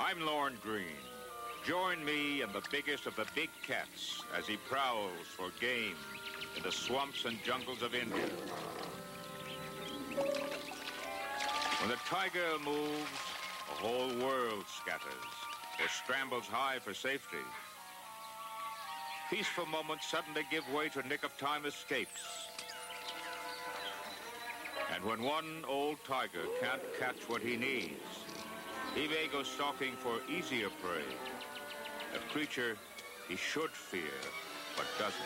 I'm Lorne Greene. Join me and the biggest of the big cats as he prowls for game in the swamps and jungles of India. When the tiger moves, the whole world scatters or scrambles high for safety. Peaceful moments suddenly give way to nick-of-time escapes. And when one old tiger can't catch what he needs, he may go stalking for easier prey, a creature he should fear but doesn't.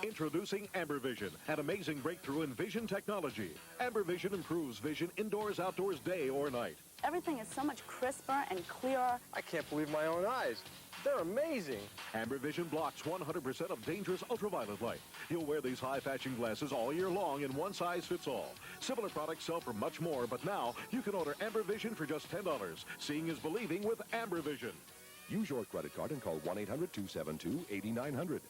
Introducing Amber Vision, an amazing breakthrough in vision technology. Amber Vision improves vision indoors, outdoors, day or night. Everything is so much crisper and clearer. I can't believe my own eyes. They're amazing. Amber Vision blocks 100% of dangerous ultraviolet light. You'll wear these high-fashion glasses all year long in one size fits all. Similar products sell for much more, but now you can order Amber Vision for just $10. Seeing is believing with Amber Vision. Use your credit card and call 1-800-272-8900.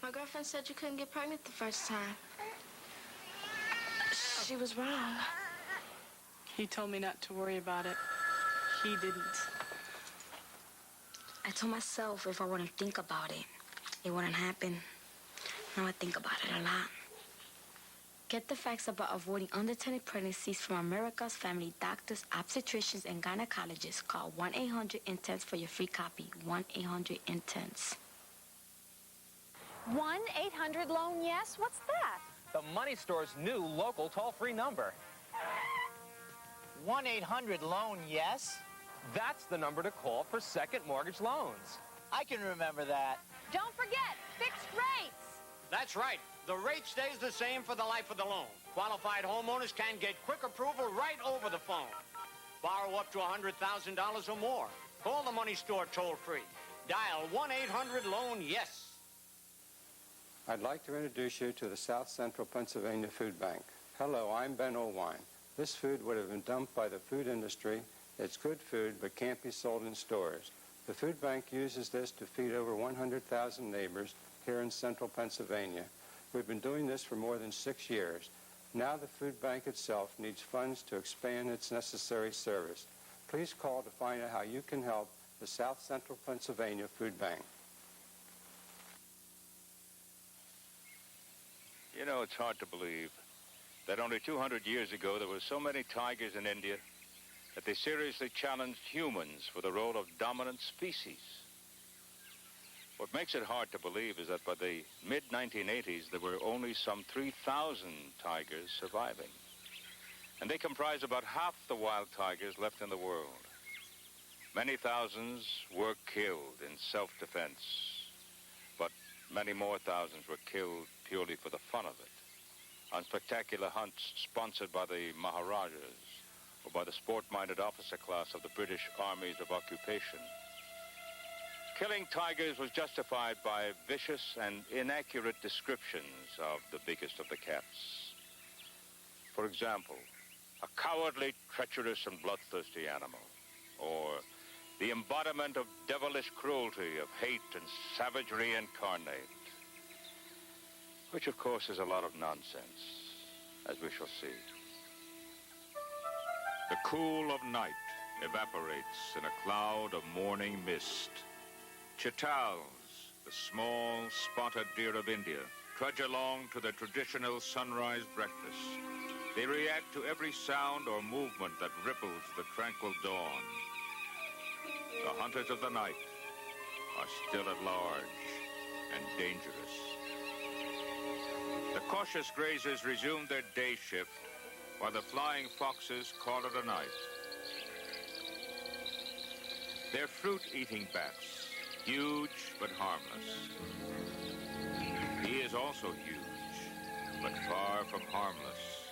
My girlfriend said you couldn't get pregnant the first time. She was wrong. He told me not to worry about it. He didn't. I told myself if I wouldn't think about it, it wouldn't happen. Now I think about it a lot. Get the facts about avoiding unintended pregnancies from America's family doctors, obstetricians, and gynecologists. Call 1-800-INTENSE for your free copy. 1-800-INTENSE. 1-800-LOAN-YES? What's that? The Money Store's new local toll-free number. 1-800-LOAN-YES? That's the number to call for second mortgage loans. I can remember that. Don't forget, fixed rates. That's right. The rate stays the same for the life of the loan. Qualified homeowners can get quick approval right over the phone. Borrow up to $100,000 or more. Call the Money Store toll-free. Dial 1-800-LOAN-YES. I'd like to introduce you to the South Central Pennsylvania Food Bank. Hello, I'm Ben Olwine. This food would have been dumped by the food industry. It's good food, but can't be sold in stores. The food bank uses this to feed over 100,000 neighbors here in central Pennsylvania. We've been doing this for more than 6 years. Now the food bank itself needs funds to expand its necessary service. Please call to find out how you can help the South Central Pennsylvania Food Bank. You know, it's hard to believe that only 200 years ago there were so many tigers in India that they seriously challenged humans for the role of dominant species. What makes it hard to believe is that by the mid-1980s there were only some 3,000 tigers surviving. And they comprise about half the wild tigers left in the world. Many thousands were killed in self-defense, but many more thousands were killed purely for the fun of it, on spectacular hunts sponsored by the Maharajas or by the sport-minded officer class of the British armies of occupation. Killing tigers was justified by vicious and inaccurate descriptions of the biggest of the cats. For example, a cowardly, treacherous, and bloodthirsty animal, or the embodiment of devilish cruelty, of hate and savagery incarnate. Which, of course, is a lot of nonsense, as we shall see. The cool of night evaporates in a cloud of morning mist. Chitals, the small, spotted deer of India, trudge along to their traditional sunrise breakfast. They react to every sound or movement that ripples the tranquil dawn. The hunters of the night are still at large and dangerous. The cautious grazers resume their day shift while the flying foxes call it a night. They're fruit-eating bats, huge but harmless. He is also huge, but far from harmless.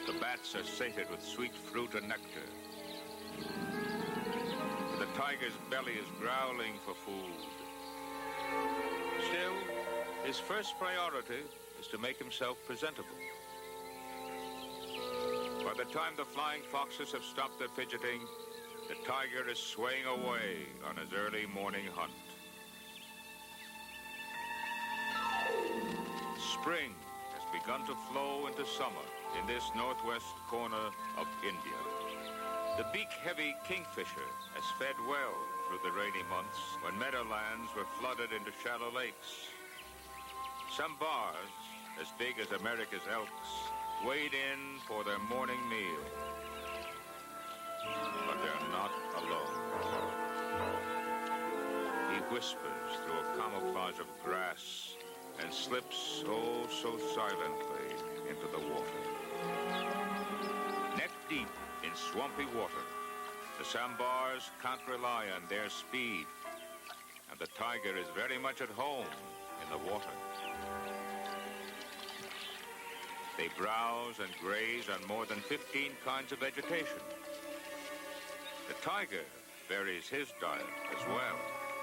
The bats are sated with sweet fruit and nectar. The tiger's belly is growling for food. Still, his first priority is to make himself presentable. By the time the flying foxes have stopped their fidgeting, the tiger is swaying away on his early morning hunt. Spring has begun to flow into summer in this northwest corner of India. The beak-heavy kingfisher has fed well through the rainy months when meadowlands were flooded into shallow lakes. Some bars, as big as America's elks, wade in for their morning meal. But they're not alone. He whispers through a camouflage of grass and slips oh so silently into the water. Neck deep in swampy water, the sambars can't rely on their speed, and the tiger is very much at home in the water. They browse and graze on more than 15 kinds of vegetation. The tiger varies his diet as well,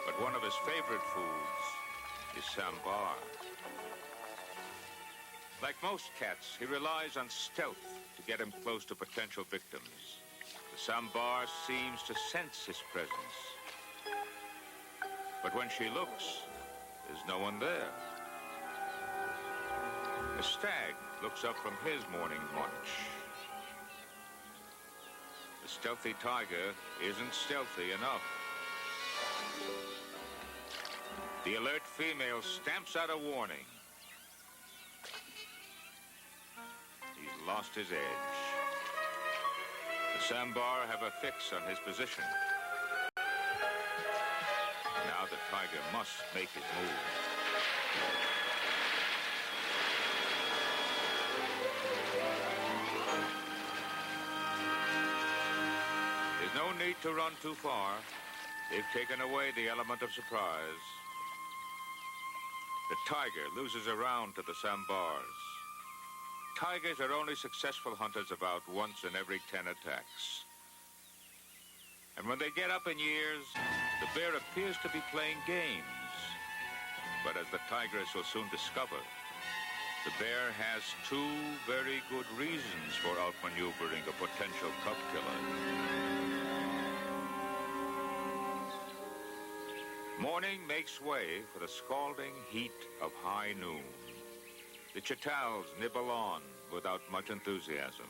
but one of his favorite foods is sambar. Like most cats, he relies on stealth to get him close to potential victims. The sambar seems to sense his presence. But when she looks, there's no one there. A stag looks up from his morning munch. The stealthy tiger isn't stealthy enough. The alert female stamps out a warning. He's lost his edge. The sambar have a fix on his position. Now the tiger must make his move. There's no need to run too far. They've taken away the element of surprise. The tiger loses a round to the sambars. Tigers are only successful hunters about once in every 10 attacks. And when they get up in years, the bear appears to be playing games. But as the tigress will soon discover, the bear has two very good reasons for outmaneuvering a potential cub killer. Morning makes way for the scalding heat of high noon. The chitals nibble on witut much enthusiasm.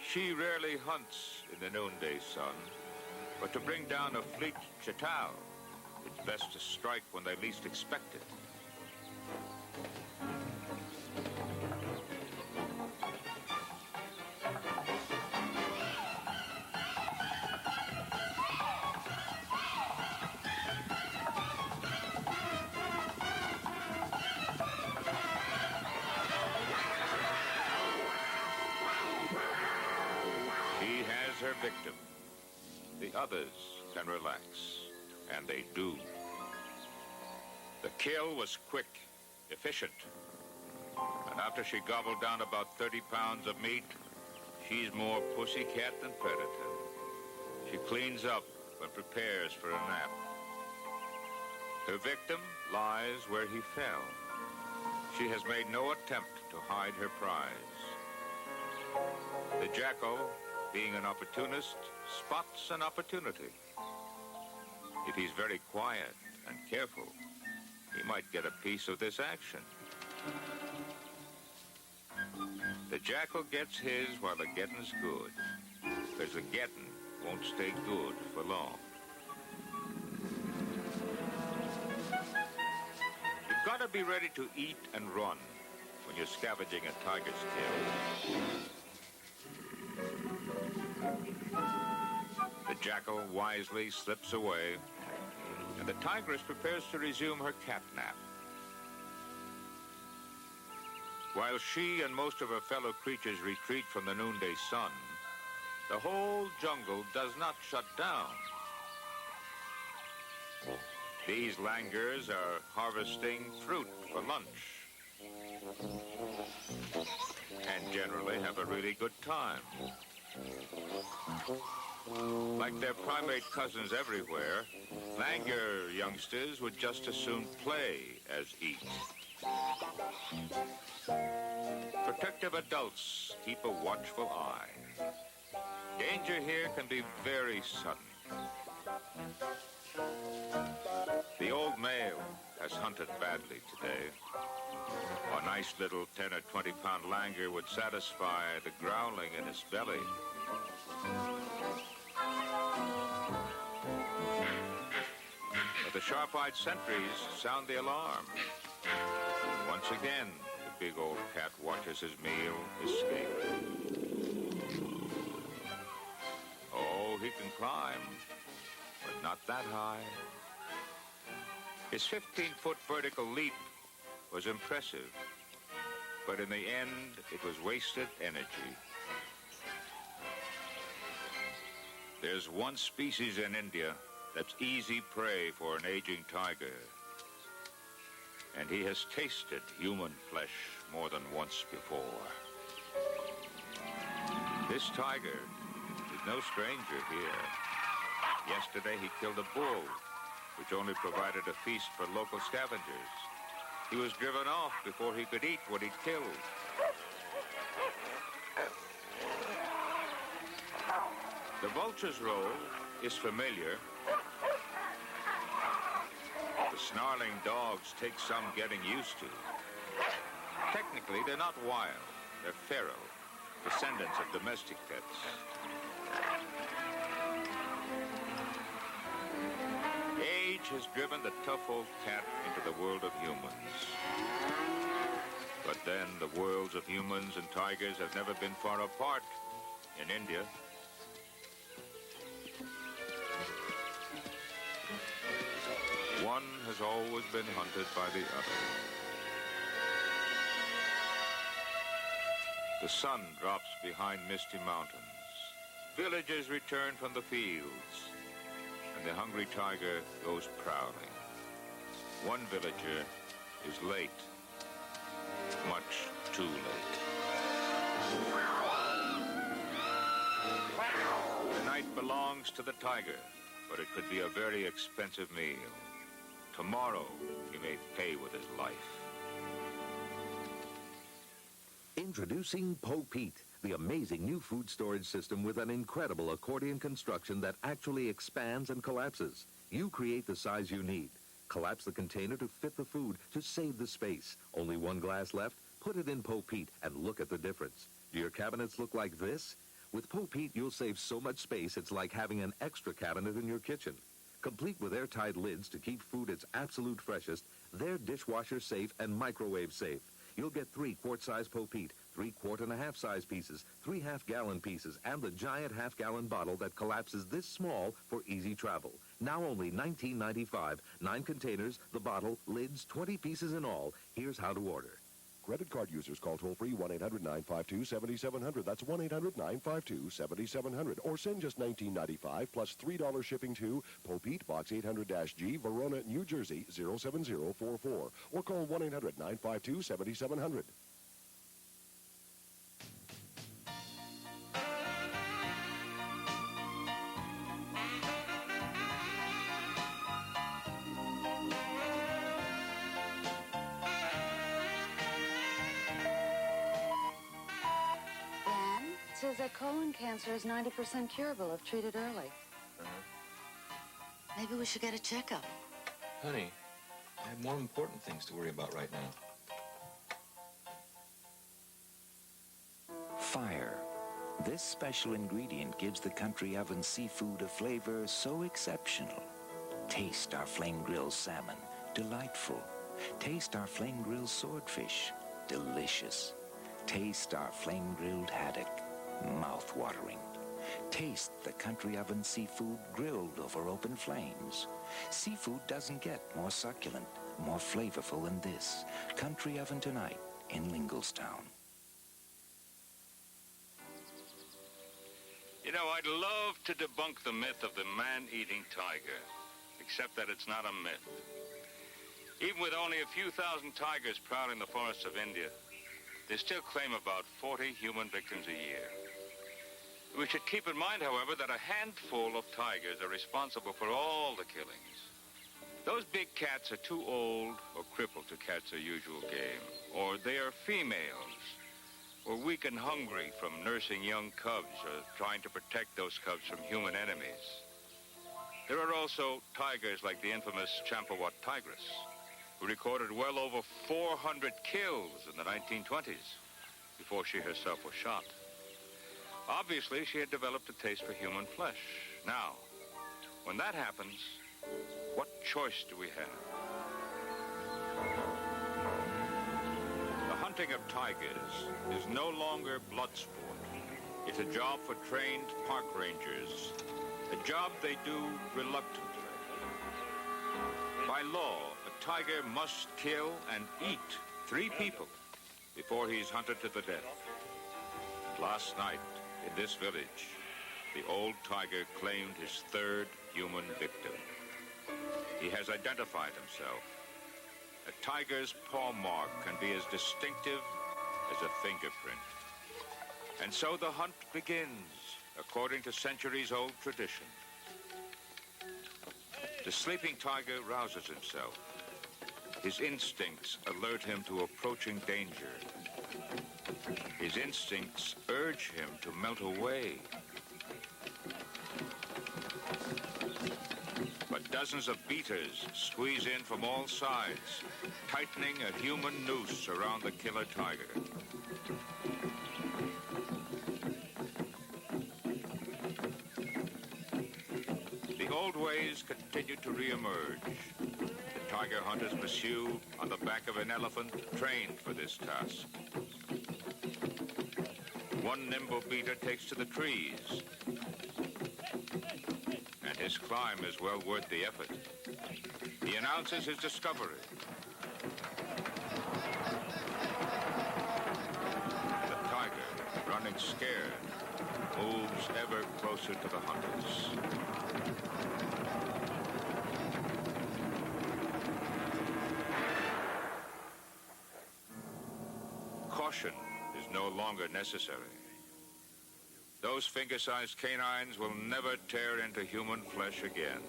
She rarely hunts in the noonday sun, but to bring down a fleet chital, it's best to strike when they least expect it. Her victim. The others can relax, and they do. The kill was quick, efficient, and after she gobbled down about 30 pounds of meat, she's more pussycat than predator. She cleans up and prepares for a nap. Her victim lies where he fell. She has made no attempt to hide her prize. The jackal, being an opportunist, spots an opportunity. If he's very quiet and careful, he might get a piece of this action. The jackal gets his while the getting's good, because the getting won't stay good for long. You've got to be ready to eat and run, when you're scavenging a tiger's kill. The jackal wisely slips away, and the tigress prepares to resume her cat nap. While she and most of her fellow creatures retreat from the noonday sun, the whole jungle does not shut down. These langurs are harvesting fruit for lunch and generally have a really good time. Like their primate cousins everywhere, langur youngsters would just as soon play as eat. Protective adults keep a watchful eye. Danger here can be very sudden. The old male has hunted badly today. A nice little 10 or 20 pound langur would satisfy the growling in his belly. But the sharp-eyed sentries sound the alarm. Once again, the big old cat watches his meal escape. Oh, he can climb, but not that high. His 15-foot vertical leap was impressive, but in the end, it was wasted energy. There's one species in India that's easy prey for an aging tiger, and he has tasted human flesh more than once before. This tiger is no stranger here. Yesterday, he killed a bull, which only provided a feast for local scavengers. He was driven off before he could eat what he'd killed. The vulture's role is familiar. The snarling dogs take some getting used to. Technically, they're not wild. They're feral, descendants of domestic pets. Age has driven the tough old cat into the world of humans. But then the worlds of humans and tigers have never been far apart in India. One has always been hunted by the other. The sun drops behind misty mountains. Villagers return from the fields, and the hungry tiger goes prowling. One villager is late, much too late. The night belongs to the tiger, but it could be a very expensive meal. Tomorrow, he may pay with his life. Introducing Popeye, the amazing new food storage system with an incredible accordion construction that actually expands and collapses. You create the size you need. Collapse the container to fit the food to save the space. Only one glass left? Put it in Popeye and look at the difference. Do your cabinets look like this? With Popeye, you'll save so much space it's like having an extra cabinet in your kitchen. Complete with airtight lids to keep food its absolute freshest, they're dishwasher safe and microwave safe. You'll get 3 quart-size Popeye, 3 quart-and-a-half-size pieces, 3 half-gallon pieces, and the giant half-gallon bottle that collapses this small for easy travel. Now only $19.95. 9 containers, the bottle, lids, 20 pieces in all. Here's how to order. Credit card users call toll-free 1-800-952-7700. That's 1-800-952-7700. Or send just $19.95 plus $3 shipping to Popeye, Box 800-G, Verona, New Jersey, 07044. Or call 1-800-952-7700. Says that colon cancer is 90% curable if treated early. Maybe we should get a checkup. Honey, I have more important things to worry about right now. Fire. This special ingredient gives the country oven seafood a flavor so exceptional. Taste our flame grilled salmon. Delightful. Taste our flame grilled swordfish. delicious. Taste our flame-grilled haddock, mouth-watering. Taste the country oven seafood grilled over open flames. Seafood doesn't get more succulent, more flavorful than this. Country Oven tonight in Linglestown. You know, I'd love to debunk the myth of the man-eating tiger, except that it's not a myth. Even with only a few thousand tigers prowling the forests of India, they still claim about 40 human victims a year. We should keep in mind, however, that a handful of tigers are responsible for all the killings. Those big cats are too old or crippled to catch their usual game, or they are females, or weak and hungry from nursing young cubs or trying to protect those cubs from human enemies. There are also tigers like the infamous Champawat tigress, who recorded well over 400 kills in the 1920s before she herself was shot. Obviously, she had developed a taste for human flesh. Now, when that happens, what choice do we have? The hunting of tigers is no longer blood sport. It's a job for trained park rangers, a job they do reluctantly. By law, a tiger must kill and eat 3 people before he's hunted to the death. Last night, in this village, the old tiger claimed his 3rd human victim. He has identified himself. A tiger's paw mark can be as distinctive as a fingerprint. And so the hunt begins, according to centuries-old tradition. The sleeping tiger rouses himself. His instincts alert him to approaching danger. His instincts urge him to melt away. But dozens of beaters squeeze in from all sides, tightening a human noose around the killer tiger. The old ways continue to reemerge. The tiger hunters pursue on the back of an elephant trained for this task. One nimble beater takes to the trees, and his climb is well worth the effort. He announces his discovery. The tiger, running scared, moves ever closer to the hunters. Caution is no longer necessary. Those finger-sized canines will never tear into human flesh again.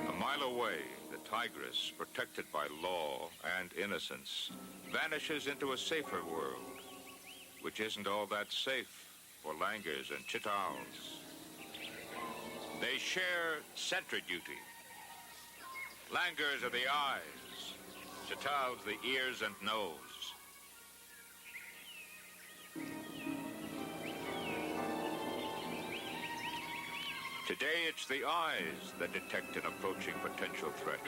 A mile away, the tigress, protected by law and innocence, vanishes into a safer world, which isn't all that safe for langurs and chitals. They share sentry duty. Langurs are the eyes, chitals the ears and nose. Today, it's the eyes that detect an approaching potential threat.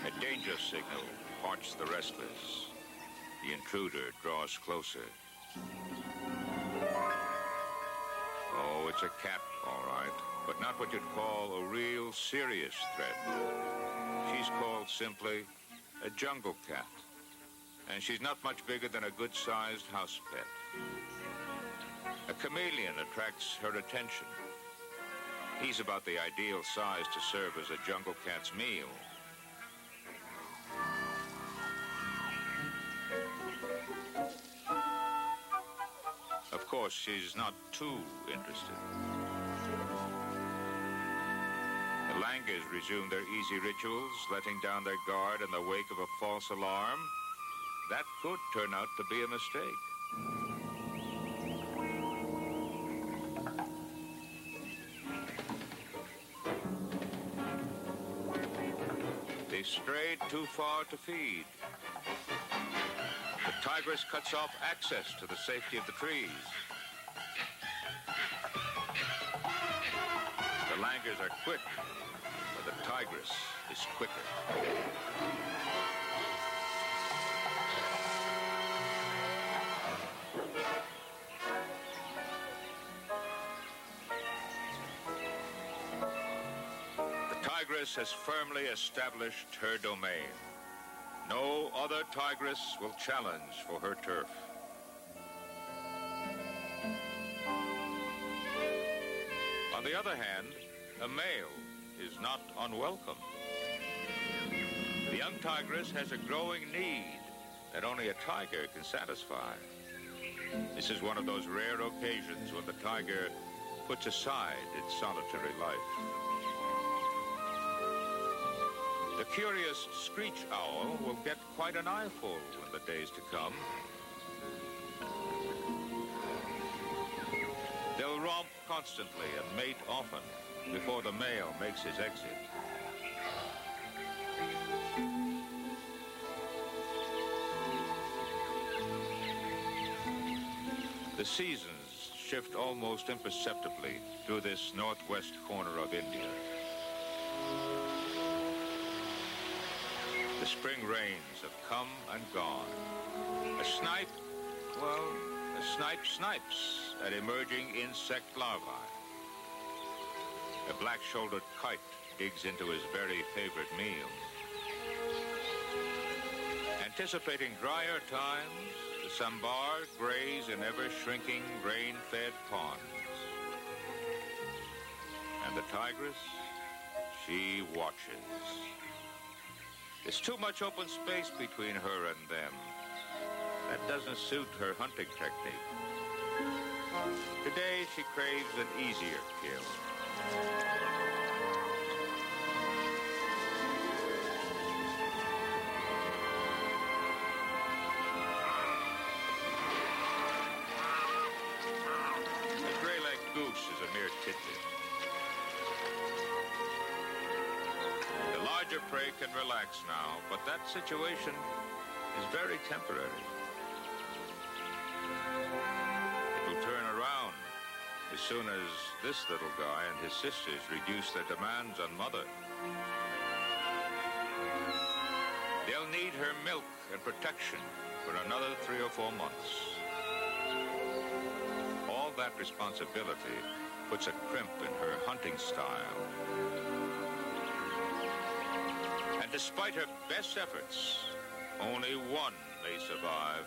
A danger signal parts the restless. The intruder draws closer. Oh, it's a cat, all right, but not what you'd call a real serious threat. She's called simply a jungle cat, and she's not much bigger than a good-sized house pet. A chameleon attracts her attention. He's about the ideal size to serve as a jungle cat's meal. Of course, she's not too interested. The langurs resume their easy rituals, letting down their guard in the wake of a false alarm. That could turn out to be a mistake. They strayed too far to feed. The tigress cuts off access to the safety of the trees. The The langurs are quick, but the tigress is quicker. The tigress has firmly established her domain. No other tigress will challenge for her turf. On the other hand, a male is not unwelcome. The young tigress has a growing need that only a tiger can satisfy. This is one of those rare occasions when the tiger puts aside its solitary life. The curious screech owl will get quite an eyeful in the days to come. They'll romp constantly and mate often before the male makes his exit. The seasons shift almost imperceptibly through this northwest corner of India. The spring rains have come and gone. A snipe, well, a snipe snipes at emerging insect larvae. A black-shouldered kite digs into his very favorite meal. Anticipating drier times, the sambar graze in ever-shrinking rain-fed ponds. And the tigress, she watches. There's too much open space between her and them. That doesn't suit her hunting technique. Today, she craves an easier kill. The gray-legged goose is a mere tidbit. The larger prey can relax now, but that situation is very temporary. It will turn around as soon as this little guy and his sisters reduce their demands on mother. They'll need her milk and protection for another 3 or 4 months. All that responsibility puts a crimp in her hunting style. And despite her best efforts, only one may survive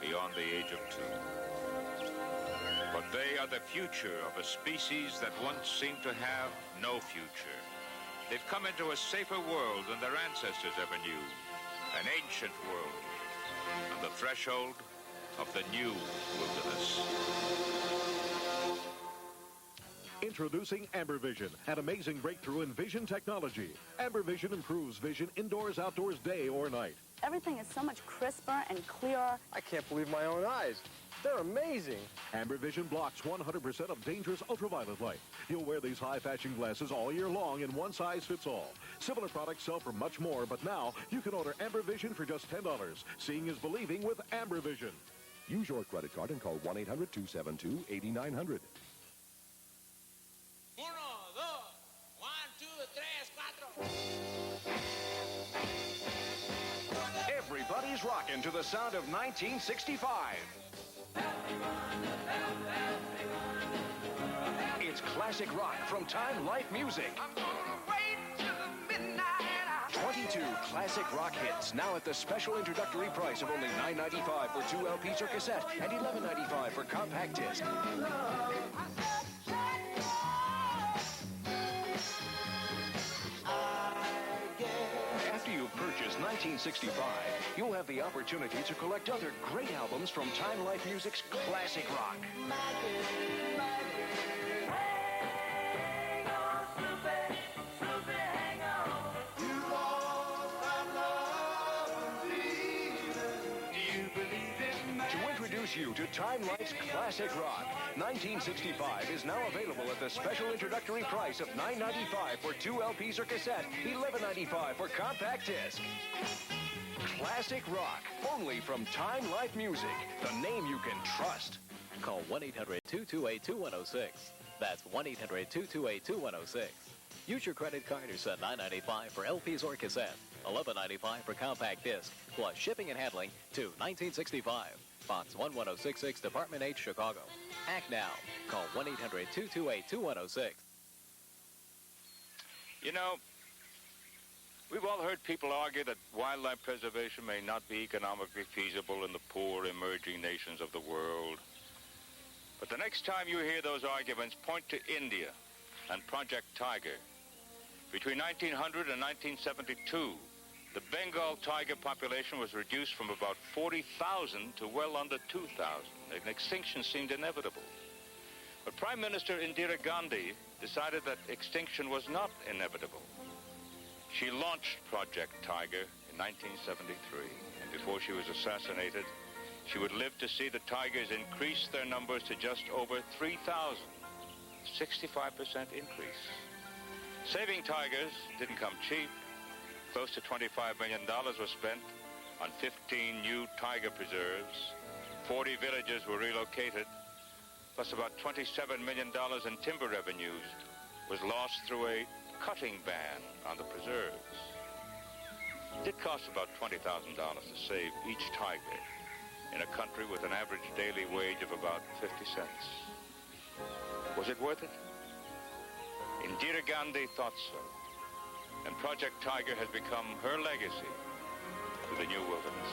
beyond the age of 2. But they are the future of a species that once seemed to have no future. They've come into a safer world than their ancestors ever knew. An ancient world on the threshold of the new wilderness. Introducing Amber Vision, an amazing breakthrough in vision technology. Amber Vision improves vision indoors, outdoors, day or night. Everything is so much crisper and clearer. I can't believe my own eyes. They're amazing. Amber Vision blocks 100% of dangerous ultraviolet light. You'll wear these high-fashion glasses all year long in one size fits all. Similar products sell for much more, but now you can order Amber Vision for just $10. Seeing is believing with Amber Vision. Use your credit card and call 1-800-272-8900. Everybody's rocking to the sound of 1965. It's classic rock from Time Life Music. 22 classic rock hits, now at the special introductory price of only $9.95 for 2 LPs or cassette and $11.95 for compact disc. After you purchase 1965, you'll have the opportunity to collect other great albums from Time Life Music's classic rock. You to Time Life's classic rock. 1965 is now available at the special introductory price of $9.95 for 2 LPs or cassette, $11.95 for compact disc. Classic rock, only from Time Life Music, the name you can trust. Call 1-800-228-2106. That's 1-800-228-2106. Use your credit card or send $9.95 for LPs or cassette, $11.95 for compact disc, plus shipping and handling to 1965. Box 11066, Department H, Chicago. Act now. Call 1-800-228-2106. You know, we've all heard people argue that wildlife preservation may not be economically feasible in the poor emerging nations of the world. But the next time you hear those arguments, point to India and Project Tiger. Between 1900 and 1972, the Bengal tiger population was reduced from about 40,000 to well under 2,000. An extinction seemed inevitable. But Prime Minister Indira Gandhi decided that extinction was not inevitable. She launched Project Tiger in 1973, and before she was assassinated, she would live to see the tigers increase their numbers to just over 3,000, 65% increase. Saving tigers didn't come cheap. Close to $25 million was spent on 15 new tiger preserves. 40 villages were relocated, plus about $27 million in timber revenues was lost through a cutting ban on the preserves. It did cost about $20,000 to save each tiger in a country with an average daily wage of about 50 cents. Was it worth it? Indira Gandhi thought so. And Project Tiger has become her legacy to the new wilderness.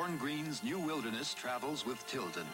Lorne Greene's New Wilderness travels with Tilden.